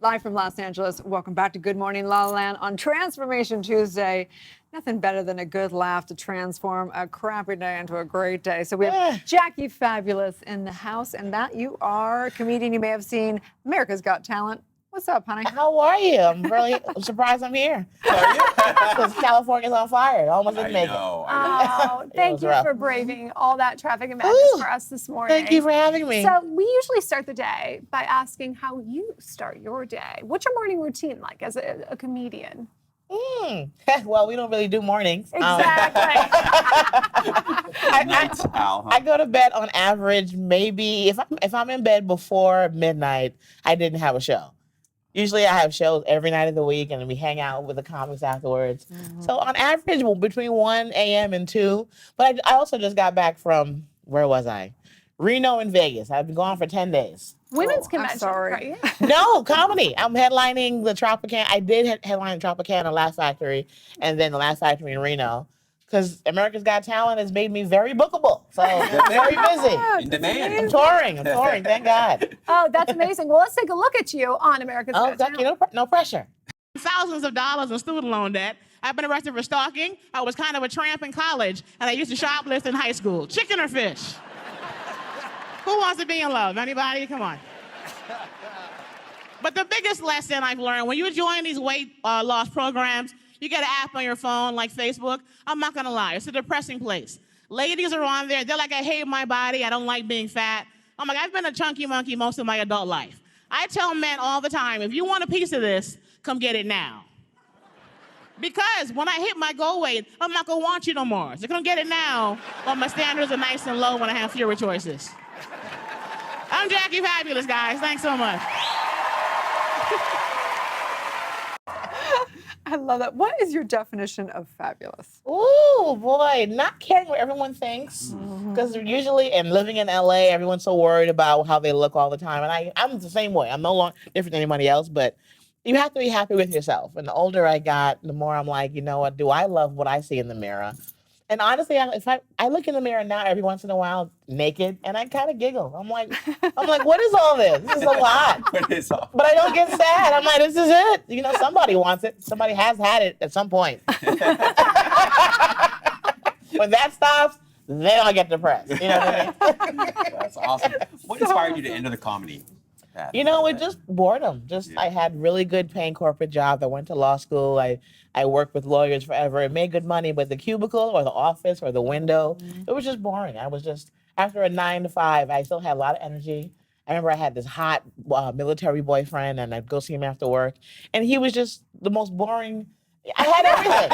Live from Los Angeles, welcome back to Good Morning La La Land on Transformation Tuesday. Nothing better than a good laugh to transform a crappy day into a great day. So we have Jackie Fabulous in the house, and that you are a comedian you may have seen America's Got Talent. What's up, honey? How are you? I'm really surprised I'm here. Because California's on fire. Almost didn't make it. Oh, thank you for braving all that traffic and madness for us this morning. Thank you for having me. So we usually start the day by asking how you start your day. What's your morning routine like as a comedian? Well, we don't really do mornings. Exactly. I go to bed on average, maybe if I'm in bed before midnight, I didn't have a show. Usually I have shows every night of the week, and we hang out with the comics afterwards. So on average, between 1 a.m. and 2. But I also just got back from, where was I? Reno and Vegas. I've been gone for 10 days. Women's convention. I'm sorry. Right? No, comedy. I'm headlining the Tropicana. I did headline Tropicana Laugh Factory, and then the Laugh Factory in Reno. Because America's Got Talent has made me very bookable. So very busy. In demand. I'm touring, thank God. Oh, that's amazing. Well, let's take a look at you on America's Got Talent. Oh, no pressure. Thousands of dollars in student loan debt. I've been arrested for stalking. I was kind of a tramp in college, and I used to shoplift in high school. Chicken or fish? Who wants to be in love? Anybody? Come on. But the biggest lesson I've learned, when you join these weight loss programs, you get an app on your phone like Facebook. I'm not gonna lie, it's a depressing place. Ladies are on there, they're like, I hate my body, I don't like being fat. I'm like, I've been a chunky monkey most of my adult life. I tell men all the time, if you want a piece of this, come get it now. Because when I hit my goal weight, I'm not gonna want you no more. So come get it now, while my standards are nice and low when I have fewer choices. I'm Jackie Fabulous, guys. Thanks so much. I love that. What is your definition of fabulous? Ooh, boy, not caring what everyone thinks. Because usually, and living in LA, everyone's so worried about how they look all the time. And I'm the same way. I'm no longer different than anybody else, but you have to be happy with yourself. And the older I got, the more I'm like, you know what, do I love what I see in the mirror? And honestly, if I look in the mirror now every once in a while naked, and I kind of giggle. I'm like, what is all this? This is a lot. But I don't get sad. I'm like, this is it. You know, somebody wants it. Somebody has had it at some point. When that stops, then I get depressed. You know what I mean? That's awesome. What inspired you to enter the comedy path? You know, it just boredom. I had really good paying corporate jobs. I went to law school. I worked with lawyers forever. It made good money, but the cubicle or the office or the window, it was just boring. I was just, after a 9 to 5, I still had a lot of energy. I remember I had this hot military boyfriend, and I'd go see him after work, and he was just the most boring. I had everything.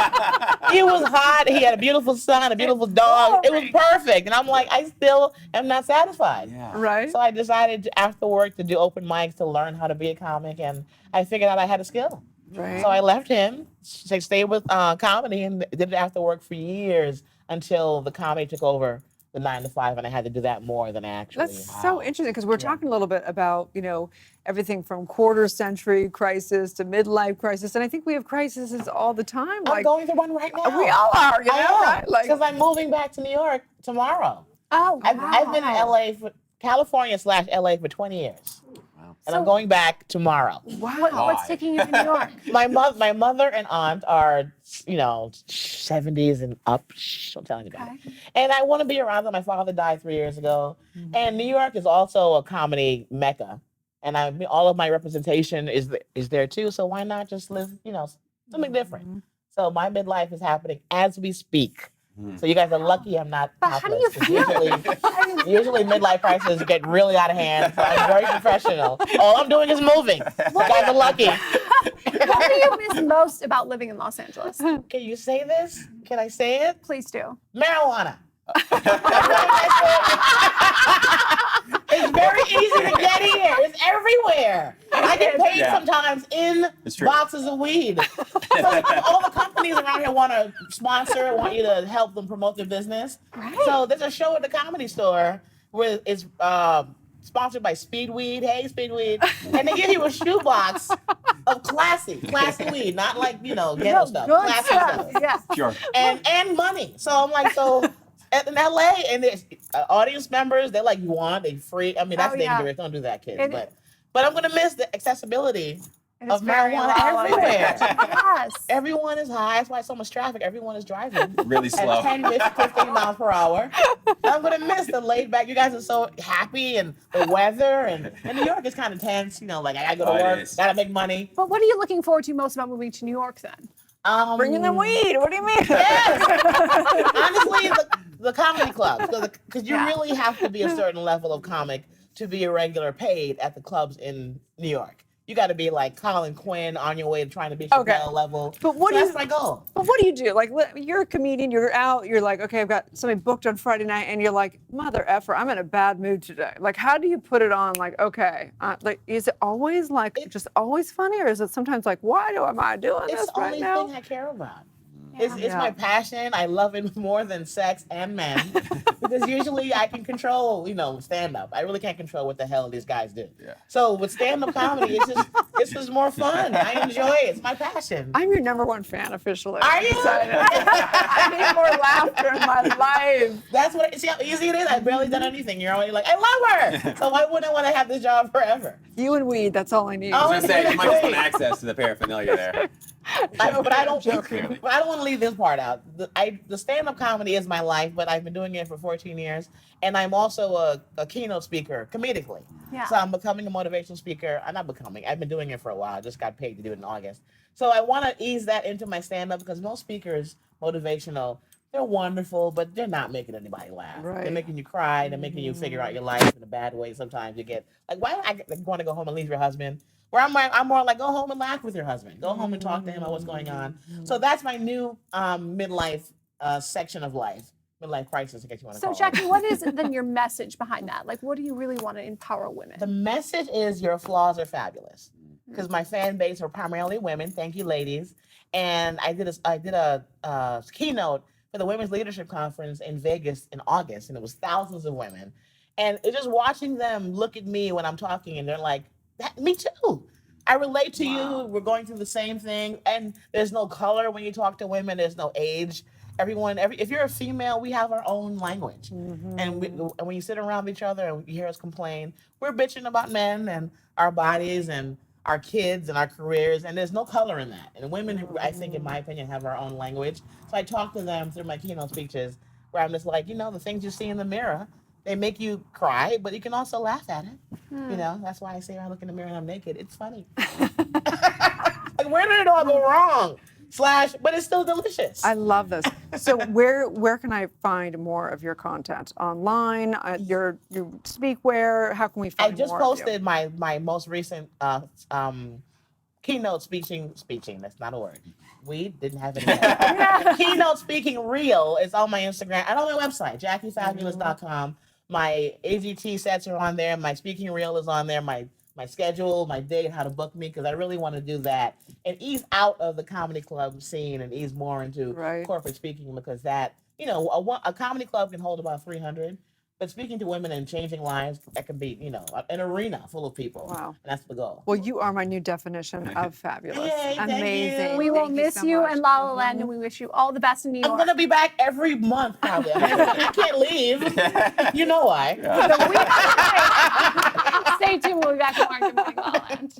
He was hot. He had a beautiful son, a beautiful dog. It was perfect. And I'm like, I still am not satisfied. Yeah. Right? So I decided after work to do open mics to learn how to be a comic, and I figured out I had a skill. Right. So I left him, stayed with comedy, and did it after work for years until the comedy took over the 9 to 5, and I had to do that more than I actually. That's so interesting because we're talking a little bit about, everything from quarter century crisis to midlife crisis. And I think we have crises all the time. I'm going through one right now. We all are, right? Because I'm moving back to New York tomorrow. Oh, wow. I've been in LA, California/LA for 20 years. And I'm going back tomorrow. What's taking you to New York? My mother and aunt are, 70s and up. Shh, don't tell anybody. Okay. And I want to be around them. My father died 3 years ago. And New York is also a comedy mecca. And all of my representation is there too. So why not just live, something different? So my midlife is happening as we speak. So you guys are lucky I'm not But how do you topless. Usually midlife crises get really out of hand. So I'm very professional. All I'm doing is moving. You guys are lucky. What do you miss most about living in Los Angeles? Can you say this? Can I say it? Please do. Marijuana. It's very easy to get here. It's everywhere. I get paid sometimes in boxes of weed. So all the companies around here want to sponsor, want you to help them promote their business. Right. So there's a show at the Comedy Store where it's sponsored by Speedweed. Hey, Speedweed. And they give you a shoebox of classy weed, not like, ghetto stuff. Good Classy stuff. stuff. Yeah. Sure. And money. So I'm like, in LA, and there's audience members, they're like, you want, they free. I mean, that's dangerous. Don't do that, kids. But I'm gonna miss the accessibility It of is very marijuana LaLa. everywhere. Yes. Everyone is high. That's why so much traffic. Everyone is driving Really slow. at 10, 15 miles per hour. I'm going to miss the laid back. You guys are so happy and the weather. And New York is kind of tense. You know, like I got to go Oh, to it work, is. got to make money. But what are you looking forward to most about moving to New York then? Bringing the weed. What do you mean? Yes. Honestly, the comedy clubs. Because you Yeah. really have to be a certain level of comic to be a regular paid at the clubs in New York. You got to be like Colin Quinn on your way to trying to be Okay. Chappelle level. But what So do you- that's my goal. But what do you do? Like, you're a comedian, you're out, you're like, okay, I've got somebody booked on Friday night, and you're like, mother effer, I'm in a bad mood today. Like, how do you put it on? Like, okay, like, is it always like just always funny, or is it sometimes like, why am I doing It's this the right only now? thing I care about. Yeah. It's my passion. I love it more than sex and men because usually I can control, stand up. I really can't control what the hell these guys do. Yeah. So with stand up comedy, it's just more fun. I enjoy it. It's my passion. I'm your #1 fan officially. Are I'm you? excited. I need more laughter in my life. That's see how easy it is. I've barely done anything. You're already like, I love her. So why wouldn't I want to have this job forever? You and weed, that's all I need. Oh, I was gonna say, you might just want access to the paraphernalia there. But I don't Joking. But I don't want to leave this part out. The stand-up comedy is my life, but I've been doing it for 14 years, and I'm also a keynote speaker comedically. Yeah. So I'm becoming a motivational speaker. I'm not becoming. I've been doing it for a while. I just got paid to do it in August. So I want to ease that into my stand-up because most speakers, motivational, they're wonderful, but they're not making anybody laugh. Right. They're making you cry. They're making you figure out your life in a bad way. Sometimes you get like, why do I want to go home and leave your husband? Where I'm more like, go home and laugh with your husband. Go home and talk to him about what's going on. So that's my new midlife section of life. Midlife crisis, I guess you want to So call Jackie, it. what is then your message behind that? Like, what do you really want to empower women? The message is your flaws are fabulous. Because my fan base are primarily women. Thank you, ladies. And I did a keynote for the Women's Leadership Conference in Vegas in August, and it was thousands of women. And it's just watching them look at me when I'm talking, and they're like, me too. I relate to you. We're going through the same thing. And there's no color when you talk to women. There's no age. If you're a female, we have our own language. And when you sit around each other and you hear us complain, we're bitching about men and our bodies and our kids and our careers. And there's no color in that. And women, I think, in my opinion, have our own language. So I talk to them through my keynote speeches where I'm just like, the things you see in the mirror, they make you cry, but you can also laugh at it. That's why I say when I look in the mirror and I'm naked, it's funny. Like, where did it all go wrong? But it's still delicious. I love this. So where can I find more of your content? Online? You speak where? How can we I find just more of you? posted my most recent keynote speaking. That's not a word. We didn't have it. Keynote speaking reel is on my Instagram and on my website, JackieFabulous.com. My AGT sets are on there. My speaking reel is on there. My schedule, my day, and how to book me, because I really want to do that and ease out of the comedy club scene and ease more into corporate speaking, because that, a comedy club can hold about 300, but speaking to women and changing lives, that can be, an arena full of people. Wow. And that's the goal. Well, you are my new definition of fabulous. Yay, thank Amazing. you. We will Thank miss so you much. and La La Land, and we wish you all the best in New York. I'm going to be back every month, probably. I can't leave. You know why. Stay tuned. We'll be back tomorrow. Good morning, La La Land.